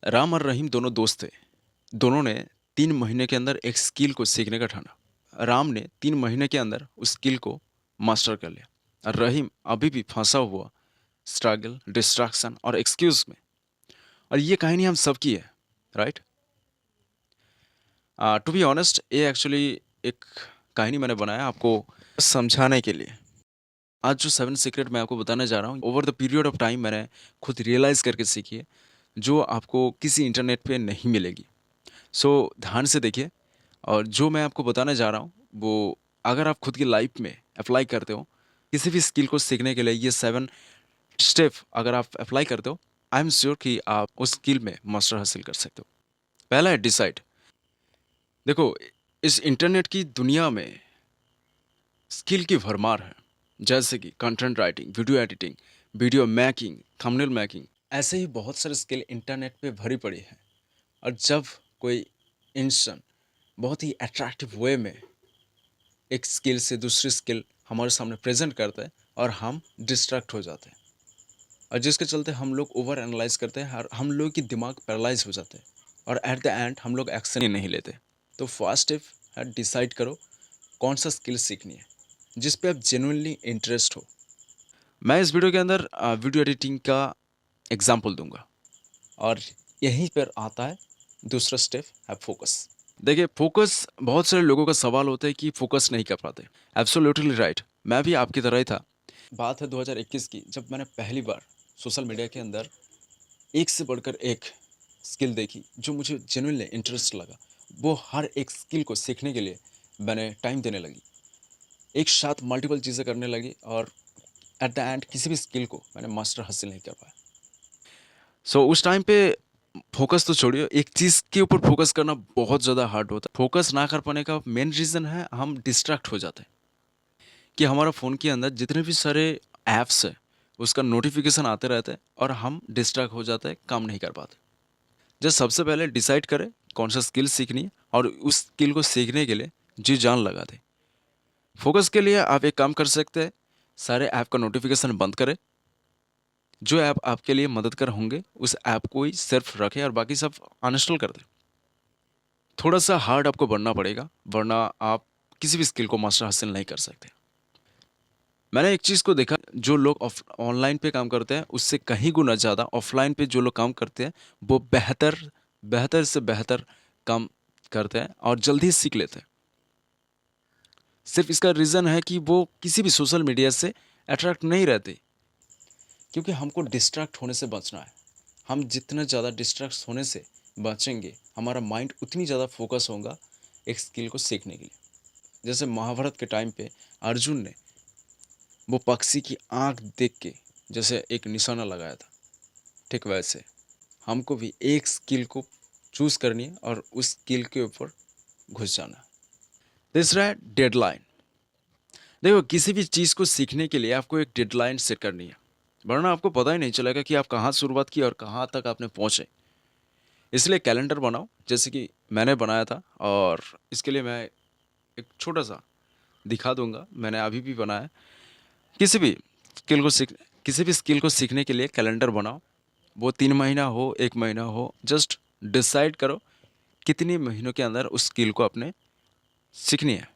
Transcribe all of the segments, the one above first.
राम और रहीम दोनों दोस्त थे। दोनों ने 3 महीने के अंदर एक स्किल को सीखने का ठाना। राम ने 3 महीने के अंदर उस स्किल को मास्टर कर लिया और रहीम अभी भी फंसा हुआ स्ट्रगल, डिस्ट्रैक्शन और एक्सक्यूज में। और ये कहानी हम सबकी है, राइट? टू बी ऑनेस्ट, ये एक्चुअली एक कहानी मैंने बनाया आपको समझाने के लिए। आज जो 7 सीक्रेट मैं आपको बताने जा रहा हूँ, over the period of time मैंने खुद रियलाइज़ करके सीखी है, जो आपको किसी इंटरनेट पे नहीं मिलेगी। सो ध्यान से देखिए। और जो मैं आपको बताने जा रहा हूँ वो अगर आप खुद की लाइफ में अप्लाई करते हो, किसी भी स्किल को सीखने के लिए ये 7 स्टेप अगर आप अप्लाई करते हो, आई एम श्योर कि आप उस स्किल में मास्टर हासिल कर सकते हो। पहला है डिसाइड। देखो, इस इंटरनेट की दुनिया में स्किल की भरमार है, जैसे कि content writing, video editing, video making, thumbnail making. ऐसे ही बहुत सारे स्किल इंटरनेट पे भरी पड़ी है। और जब कोई इंसान बहुत ही अट्रैक्टिव वे में एक स्किल से दूसरी स्किल हमारे सामने प्रेजेंट करता है और हम डिस्ट्रैक्ट हो जाते हैं, और जिसके चलते हम लोग ओवर एनालाइज करते हैं और हम लोग की दिमाग पैरालाइज हो जाते हैं, और एट द एंड हम लोग एक्शन ही नहीं लेते। तो फर्स्ट स्टेप है डिसाइड करो कौन सा स्किल सीखनी है जिस पे आप जेन्युइनली इंटरेस्ट हो। मैं इस वीडियो के अंदर वीडियो एडिटिंग का एग्जाम्पल दूंगा, और यहीं पर आता है दूसरा स्टेप है फोकस। देखिए, फोकस, बहुत सारे लोगों का सवाल होता है कि फोकस नहीं कर पाते। एब्सोल्युटली राइट, मैं भी आपकी तरह ही था। बात है 2021 की, जब मैंने पहली बार सोशल मीडिया के अंदर एक से बढ़कर एक स्किल देखी जो मुझे जेन्युइनली इंटरेस्ट लगा। वो हर एक स्किल को सीखने के लिए मैंने टाइम देने लगी, एक साथ मल्टीपल चीज़ें करने लगी, और एट द एंड किसी भी स्किल को मैंने मास्टर हासिल नहीं कर पाया। उस टाइम पे फोकस तो छोड़िए, एक चीज़ के ऊपर फोकस करना बहुत ज़्यादा हार्ड होता है। फोकस ना कर पाने का मेन रीज़न है हम डिस्ट्रैक्ट हो जाते हैं, कि हमारा फ़ोन के अंदर जितने भी सारे ऐप्स हैं उसका नोटिफिकेशन आते रहते हैं और हम डिस्ट्रैक्ट हो जाते हैं, काम नहीं कर पाते। जस्ट सबसे पहले डिसाइड करें कौन सा स्किल सीखनी है और उस स्किल को सीखने के लिए जी जान लगा दें। फोकस के लिए आप एक काम कर सकते हैं, सारे ऐप का नोटिफिकेशन बंद करें। जो ऐप आपके लिए मददगार होंगे उस ऐप को ही सिर्फ रखें और बाकी सब अनइंस्टॉल कर दें। थोड़ा सा हार्ड आपको बढ़ना पड़ेगा, वरना आप किसी भी स्किल को मास्टर हासिल नहीं कर सकते। मैंने एक चीज़ को देखा, जो लोग ऑनलाइन पे काम करते हैं उससे कहीं गुना ज़्यादा ऑफलाइन पे जो लोग काम करते हैं वो बेहतर बेहतर से बेहतर काम करते हैं और जल्दी सीख लेते हैं। सिर्फ इसका रीज़न है कि वो किसी भी सोशल मीडिया से अट्रैक्ट नहीं रहते, क्योंकि हमको डिस्ट्रैक्ट होने से बचना है। हम जितना ज़्यादा डिस्ट्रैक्ट होने से बचेंगे, हमारा माइंड उतनी ज़्यादा फोकस होगा एक स्किल को सीखने के लिए। जैसे महाभारत के टाइम पे अर्जुन ने वो पक्षी की आंख देख के जैसे एक निशाना लगाया था, ठीक वैसे हमको भी एक स्किल को चूज़ करनी है और उस स्किल के ऊपर घुस जाना है। तीसरा है डेडलाइन। देखो, किसी भी चीज़ को सीखने के लिए आपको एक डेडलाइन सेट करनी है, वरना आपको पता ही नहीं चलेगा कि आप कहाँ शुरुआत की और कहाँ तक आपने पहुँचे। इसलिए कैलेंडर बनाओ, जैसे कि मैंने बनाया था, और इसके लिए मैं एक छोटा सा दिखा दूंगा, मैंने अभी भी बनाया है। किसी भी स्किल को सीख किसी भी स्किल को सीखने के लिए कैलेंडर बनाओ। वो 3 महीना हो, 1 महीना हो, जस्ट डिसाइड करो कितने महीनों के अंदर उस स्किल को अपने सीखनी है।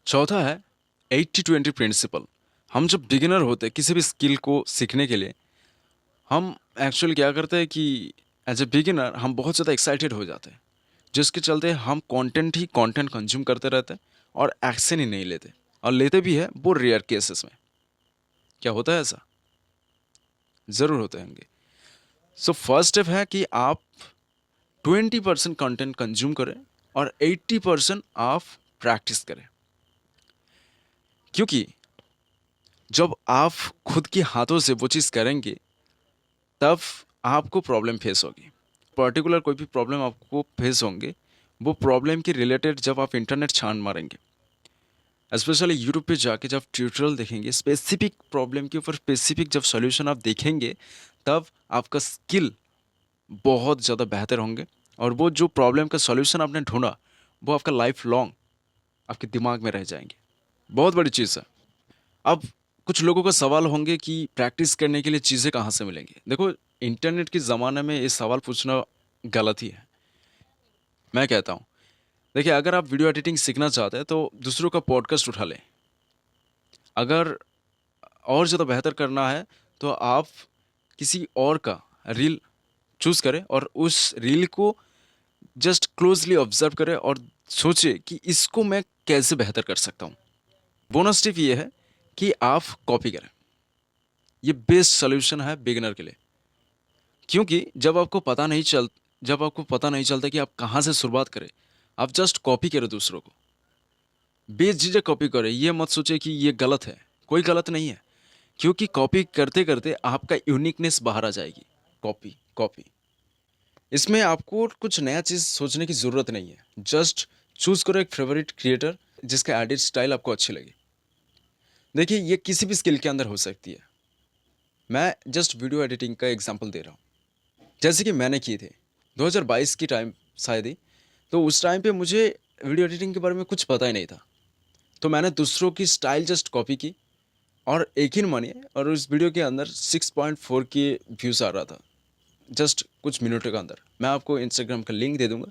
चौथा है 80-20 प्रिंसिपल। हम जब बिगिनर होते हैं किसी भी स्किल को सीखने के लिए, हम एक्चुअली क्या करते हैं कि एज ए बिगिनर हम बहुत ज़्यादा एक्साइटेड हो जाते हैं, जिसके चलते हम कंटेंट कंज्यूम करते रहते हैं और एक्शन ही नहीं लेते, और लेते भी है वो रेयर केसेस में। क्या होता है ऐसा? ज़रूर होते होंगे। फर्स्ट स्टेप है कि आप 20% कंटेंट कंज्यूम करें और 80% आप प्रैक्टिस करें, क्योंकि जब आप खुद के हाथों से वो चीज़ करेंगे तब आपको प्रॉब्लम फेस होगी। पर्टिकुलर कोई भी प्रॉब्लम आपको फेस होंगे, वो प्रॉब्लम के रिलेटेड जब आप इंटरनेट छान मारेंगे, स्पेशली यूट्यूब पे जाके जब ट्यूटोरियल देखेंगे, स्पेसिफिक प्रॉब्लम के ऊपर स्पेसिफिक जब सॉल्यूशन आप देखेंगे, तब आपका स्किल बहुत ज़्यादा बेहतर होंगे, और वो जो प्रॉब्लम का सॉल्यूशन आपने ढूंढा वो आपका लाइफ लॉन्ग आपके दिमाग में रह जाएंगे। बहुत बड़ी चीज़ है। अब कुछ लोगों का सवाल होंगे कि प्रैक्टिस करने के लिए चीज़ें कहाँ से मिलेंगी। देखो, इंटरनेट के ज़माने में ये सवाल पूछना गलत ही है, मैं कहता हूँ। देखिए, अगर आप वीडियो एडिटिंग सीखना चाहते हैं तो दूसरों का पॉडकास्ट उठा लें। अगर और ज़्यादा बेहतर करना है तो आप किसी और का रील चूज़ करें और उस रील को जस्ट क्लोजली ऑब्जर्व करें और सोचें कि इसको मैं कैसे बेहतर कर सकता हूँ। बोनस टिप ये है कि आप कॉपी करें। ये बेस्ट सॉल्यूशन है बिगिनर के लिए, क्योंकि जब आपको पता नहीं चलता कि आप कहाँ से शुरुआत करें, आप जस्ट कॉपी करें दूसरों को, बेझिझक कॉपी करें। ये मत सोचे कि ये गलत है, कोई गलत नहीं है, क्योंकि कॉपी करते करते आपका यूनिकनेस बाहर आ जाएगी। कॉपी कॉपी, इसमें आपको कुछ नया चीज़ सोचने की ज़रूरत नहीं है। जस्ट चूज़ करो एक फेवरेट क्रिएटर जिसका एडिट स्टाइल आपको अच्छी लगे। देखिए, ये किसी भी स्किल के अंदर हो सकती है। मैं जस्ट वीडियो एडिटिंग का एग्जांपल दे रहा हूँ, जैसे कि मैंने किए थे 2022 की टाइम शायद ही। तो उस टाइम पे मुझे वीडियो एडिटिंग के बारे में कुछ पता ही नहीं था। तो मैंने दूसरों की स्टाइल जस्ट कॉपी की और यकीन मानिए, और उस वीडियो के अंदर 6.4 के व्यूज़ आ रहा था जस्ट कुछ मिनटों के अंदर। मैं आपको इंस्टाग्राम का लिंक दे दूंगा,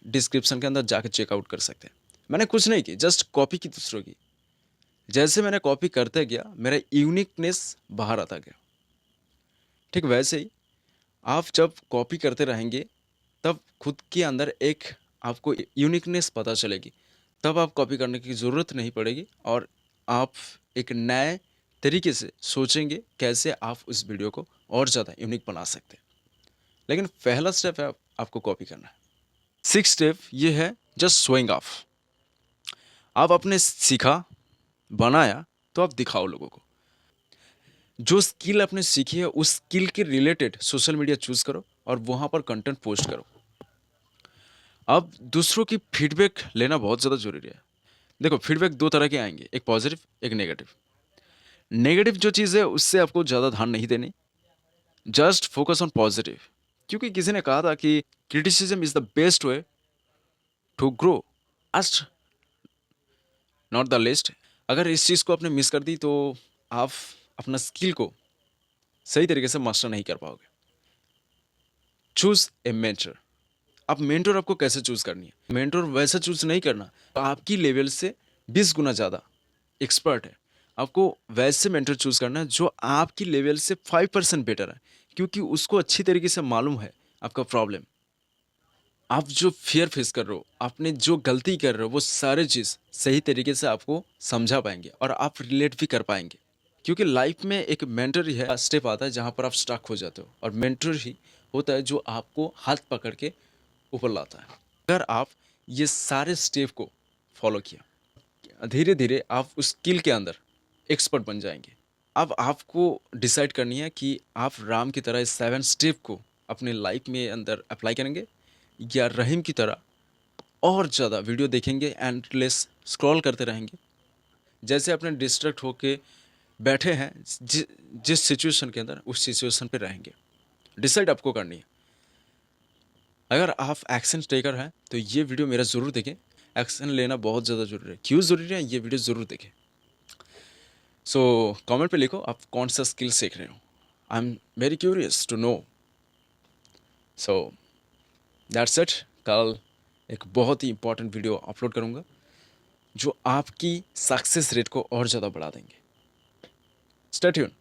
डिस्क्रिप्शन के अंदर जाकर चेकआउट कर सकते हैं। मैंने कुछ नहीं की, जस्ट कॉपी की दूसरों की। जैसे मैंने कॉपी करते गया, मेरा यूनिकनेस बाहर आता गया। ठीक वैसे ही आप जब कॉपी करते रहेंगे, तब खुद के अंदर एक आपको यूनिकनेस पता चलेगी। तब आप कॉपी करने की ज़रूरत नहीं पड़ेगी और आप एक नए तरीके से सोचेंगे कैसे आप उस वीडियो को और ज़्यादा यूनिक बना सकते हैं। लेकिन पहला स्टेप है आपको कॉपी करना है। सिक्स स्टेप ये है, जस्ट शोइंग ऑफ। आप आपने सीखा, बनाया, तो आप दिखाओ लोगों को। जो स्किल आपने सीखी है उस स्किल के रिलेटेड सोशल मीडिया चूज करो और वहाँ पर कंटेंट पोस्ट करो। अब दूसरों की फीडबैक लेना बहुत ज़्यादा ज़रूरी है। देखो, फीडबैक दो तरह के आएंगे, एक पॉजिटिव एक नेगेटिव। नेगेटिव जो चीज़ है उससे आपको ज़्यादा ध्यान नहीं देनी, जस्ट फोकस ऑन पॉजिटिव। क्योंकि किसी ने कहा था कि criticism is the best way to grow, अस्ट नॉट द लिस्ट। अगर इस चीज़ को आपने मिस कर दी तो आप अपना स्किल को सही तरीके से मास्टर नहीं कर पाओगे। Choose a mentor. अब मेंटर आपको कैसे चूज करनी है? मेंटर वैसा चूज नहीं करना तो आपकी लेवल से 20 गुना ज़्यादा एक्सपर्ट है। आपको वैसे मेंटर चूज करना है जो आपकी लेवल से 5% बेटर है, क्योंकि उसको अच्छी तरीके से मालूम है आपका प्रॉब्लम। आप जो फियर फेस कर रहे हो, आपने जो गलती कर रहे हो, वो सारी चीज़ सही तरीके से आपको समझा पाएंगे और आप रिलेट भी कर पाएंगे। क्योंकि लाइफ में एक मेंटर ही है स्टेप आता है जहाँ पर आप स्टक हो जाते हो, और मेंटर ही होता है जो आपको हाथ पकड़ के ऊपर लाता है। अगर आप ये सारे स्टेप को फॉलो किया, धीरे धीरे आप उस स्किल के अंदर एक्सपर्ट बन जाएंगे। अब आपको डिसाइड करनी है कि आप राम की तरह इस 7 स्टेप को अपने लाइफ में अंदर अप्लाई करेंगे, या रहीम की तरह और ज़्यादा वीडियो देखेंगे, एंडलेस स्क्रॉल करते रहेंगे। जैसे अपने डिस्ट्रैक्ट होके बैठे हैं जिस सिचुएशन के अंदर, उस सिचुएशन पे रहेंगे। डिसाइड आपको करनी है। अगर आप एक्शन टेकर हैं तो ये वीडियो मेरा ज़रूर देखें। एक्शन लेना बहुत ज़्यादा ज़रूरी है। क्यों ज़रूरी है, ये वीडियो ज़रूर देखें। सो कमेंट पे लिखो आप कौन सा स्किल सीख रहे हो। I am very curious to know. So that's it. कल एक बहुत ही इंपॉर्टेंट वीडियो अपलोड करूँगा जो आपकी सक्सेस रेट को और ज़्यादा बढ़ा देंगे। Stay tune.